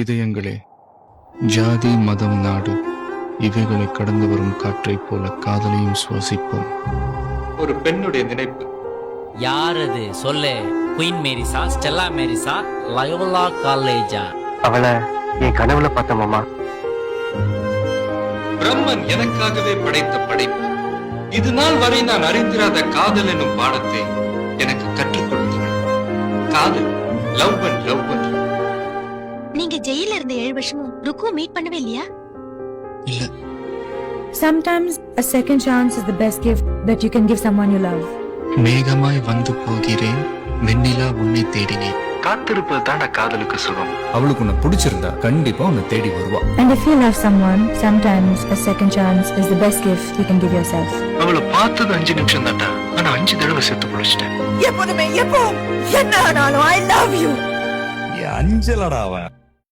இதயங்களே, ஜாதி மதம் நாடு இவைகளை கடந்து வரும் காற்றைப் போல காதலையும் சுவாசிப்போம். ஒரு பெண்ணுடைய நினைப்பு. யார் அது சொல்லு? குயின் மேரிஸா, ஸ்டெல்லா மேரிஸா, லயோலா காலேஜா? அவளை என் கனவுல பார்த்த மாமா. பிரம்மன் எனக்காகவே படைத்த படைப்பு. இது நாள் வரை நான் அறிந்திராத காதல் எனும் பாடத்தை எனக்கு கற்றுக் கொடுத்தவள். காதல், லவ் அண்ட் லவ் அண்ட். நீங்க ஜெயில இருந்த 7 வருஷமும் ருக்கு மீட் பண்ணவே இல்லையா? இல்ல. Sometimes a second chance is the best gift that you can give someone you love. மேகமாய் வந்து போகிறேன், வெண்ணிலா உன்னை தேடினேன். காத்திருப்பது தாண்டா காதலுக்கு சுகம். அவளுக்கு உன்னை பிடிச்சிருந்தா கண்டிப்பா உன்னை தேடி வருவா. And if you love someone, sometimes a second chance is the best gift you can give yourself. அவளை பார்த்தது 5 நிமிஷம் தாண்டா, ஆனா 5 தடவை செத்து பொழிச்சிட்டேன். எப்போதுமே எப்போ என்ன ஆனாலும் I love you. அஞ்சலடா அவன்.